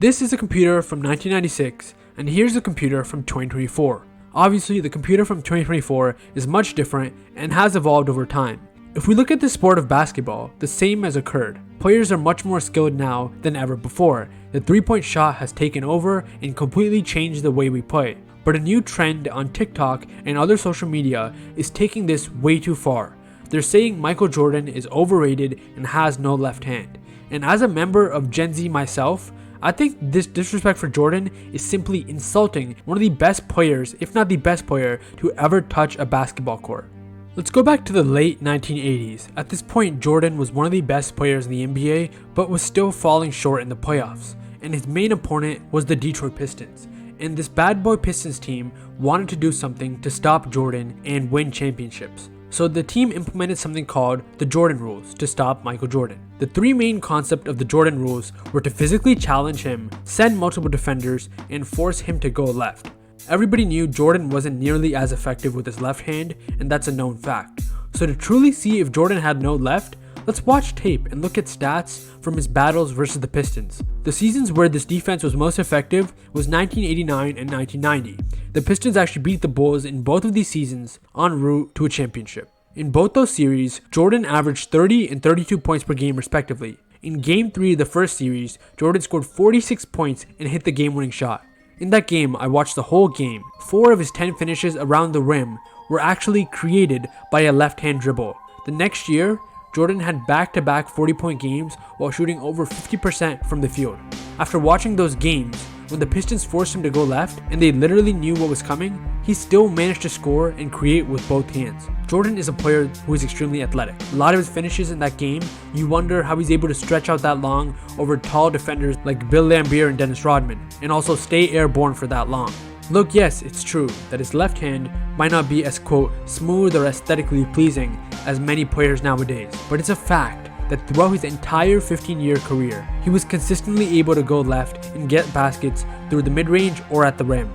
This is a computer from 1996, and here's a computer from 2024. Obviously, the computer from 2024 is much different and has evolved over time. If we look at the sport of basketball, the same has occurred. Players are much more skilled now than ever before. The three-point shot has taken over and completely changed the way we play. But a new trend on TikTok and other social media is taking this way too far. They're saying Michael Jordan is overrated and has no left hand. And as a member of Gen Z myself, I think this disrespect for Jordan is simply insulting one of the best players, if not the best player, to ever touch a basketball court. Let's go back to the late 1980s. At this point, Jordan was one of the best players in the NBA, but was still falling short in the playoffs. And his main opponent was the Detroit Pistons. And this bad boy Pistons team wanted to do something to stop Jordan and win championships. So the team implemented something called the Jordan rules to stop Michael Jordan. The three main concepts of the Jordan rules were to physically challenge him, send multiple defenders, and force him to go left. Everybody knew Jordan wasn't nearly as effective with his left hand, and that's a known fact. So to truly see if Jordan had no left, let's watch tape and look at stats from his battles versus the Pistons. The seasons where this defense was most effective was 1989 and 1990. The Pistons actually beat the Bulls in both of these seasons en route to a championship. In both those series, Jordan averaged 30 and 32 points per game respectively. In Game 3 of the first series, Jordan scored 46 points and hit the game-winning shot. In that game, I watched the whole game. 4 of his 10 finishes around the rim were actually created by a left-hand dribble. The next year, Jordan had back-to-back 40-point games while shooting over 50% from the field. After watching those games, when the Pistons forced him to go left and they literally knew what was coming, he still managed to score and create with both hands. Jordan is a player who is extremely athletic. A lot of his finishes in that game, you wonder how he's able to stretch out that long over tall defenders like Bill Laimbeer and Dennis Rodman, and also stay airborne for that long. Look, yes, it's true that his left hand might not be as quote smooth or aesthetically pleasing as many players nowadays, but it's a fact that throughout his entire 15-year career, he was consistently able to go left and get baskets through the mid-range or at the rim.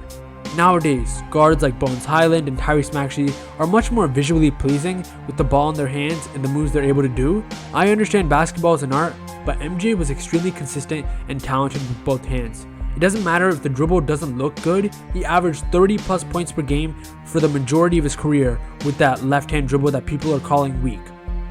Nowadays, guards like Bones Highland and Tyrese Maxey are much more visually pleasing with the ball in their hands and the moves they're able to do. I understand basketball is an art, but MJ was extremely consistent and talented with both hands. It doesn't matter if the dribble doesn't look good, he averaged 30 plus points per game for the majority of his career with that left-hand dribble that people are calling weak.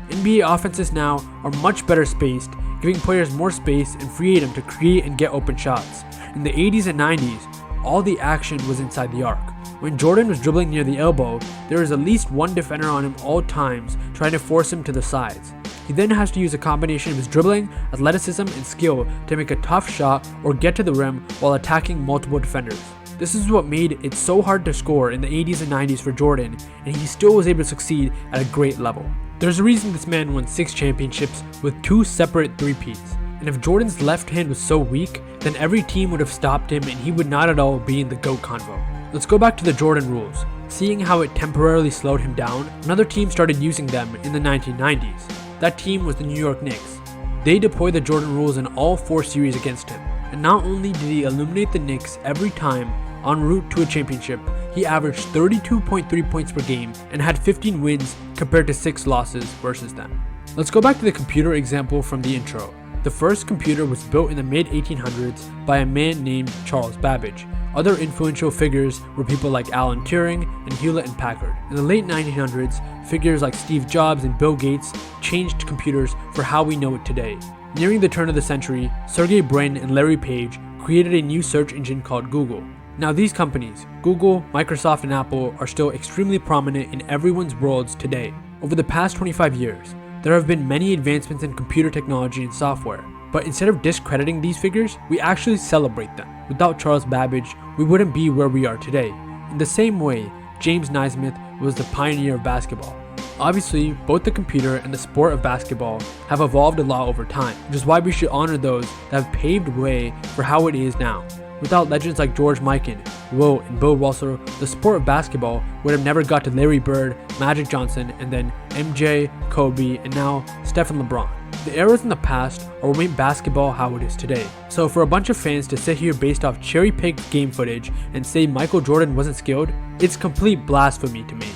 NBA offenses now are much better spaced, giving players more space and freedom to create and get open shots. In the 80s and 90s, all the action was inside the arc. When Jordan was dribbling near the elbow, there was at least one defender on him all times trying to force him to the sides. He then has to use a combination of his dribbling, athleticism, and skill to make a tough shot or get to the rim while attacking multiple defenders. This is what made it so hard to score in the 80s and 90s for Jordan, and he still was able to succeed at a great level. There's a reason this man won 6 championships with 2 separate three-peats. And if Jordan's left hand was so weak, then every team would have stopped him and he would not at all be in the GOAT convo. Let's go back to the Jordan rules. Seeing how it temporarily slowed him down, another team started using them in the 1990s. That team was the New York Knicks. They deployed the Jordan rules in all 4 series against him. And not only did he eliminate the Knicks every time en route to a championship, he averaged 32.3 points per game and had 15 wins compared to 6 losses versus them. Let's go back to the computer example from the intro. The first computer was built in the mid-1800s by a man named Charles Babbage. Other influential figures were people like Alan Turing and Hewlett and Packard. In the late 1900s, figures like Steve Jobs and Bill Gates changed computers for how we know it today. Nearing the turn of the century, Sergey Brin and Larry Page created a new search engine called Google. Now these companies, Google, Microsoft, and Apple, are still extremely prominent in everyone's worlds today. Over the past 25 years, there have been many advancements in computer technology and software, but instead of discrediting these figures, we actually celebrate them. Without Charles Babbage, we wouldn't be where we are today. In the same way, James Naismith was the pioneer of basketball. Obviously, both the computer and the sport of basketball have evolved a lot over time, which is why we should honor those that have paved way for how it is now. Without legends like George Mikan, Wilt, and Bill Russell, the sport of basketball would have never got to Larry Bird, Magic Johnson, and then MJ, Kobe, and now Stephen LeBron. The eras in the past are what made basketball how it is today. So for a bunch of fans to sit here based off cherry-picked game footage and say Michael Jordan wasn't skilled, it's complete blasphemy to me.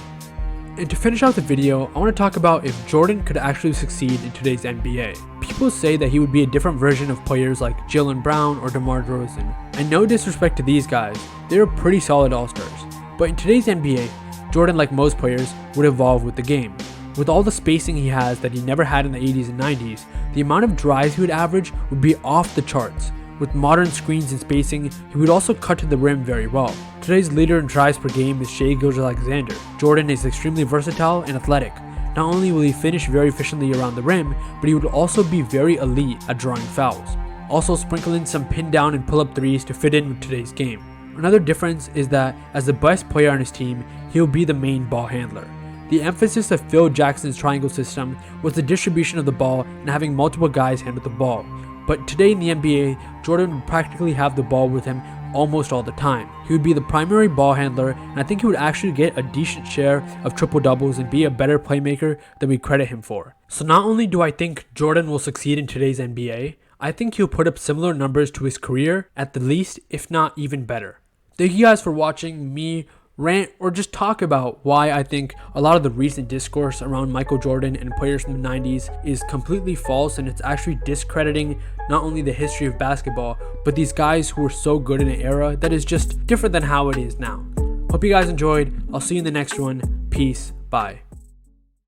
And to finish out the video, I want to talk about if Jordan could actually succeed in today's NBA. People say that he would be a different version of players like Jaylen Brown or DeMar DeRozan. And no disrespect to these guys, they're pretty solid all-stars. But in today's NBA, Jordan, like most players, would evolve with the game. With all the spacing he has that he never had in the 80s and 90s, the amount of drives he would average would be off the charts. With modern screens and spacing, he would also cut to the rim very well. Today's leader in drives per game is Shai Gilgeous-Alexander. Jordan is extremely versatile and athletic. Not only will he finish very efficiently around the rim, but he would also be very elite at drawing fouls. Also sprinkle in some pin down and pull up threes to fit in with today's game. Another difference is that as the best player on his team, he'll be the main ball handler. The emphasis of Phil Jackson's triangle system was the distribution of the ball and having multiple guys handle the ball. But today in the NBA, Jordan would practically have the ball with him almost all the time. He would be the primary ball handler, and I think he would actually get a decent share of triple doubles and be a better playmaker than we credit him for. So not only do I think Jordan will succeed in today's NBA, I think he'll put up similar numbers to his career at the least, if not even better. Thank you guys for watching me rant or just talk about why I think a lot of the recent discourse around Michael Jordan and players from the 90s is completely false, and it's actually discrediting not only the history of basketball, but these guys who were so good in an era that is just different than how it is now. Hope you guys enjoyed. I'll see you in the next one. Peace. Bye.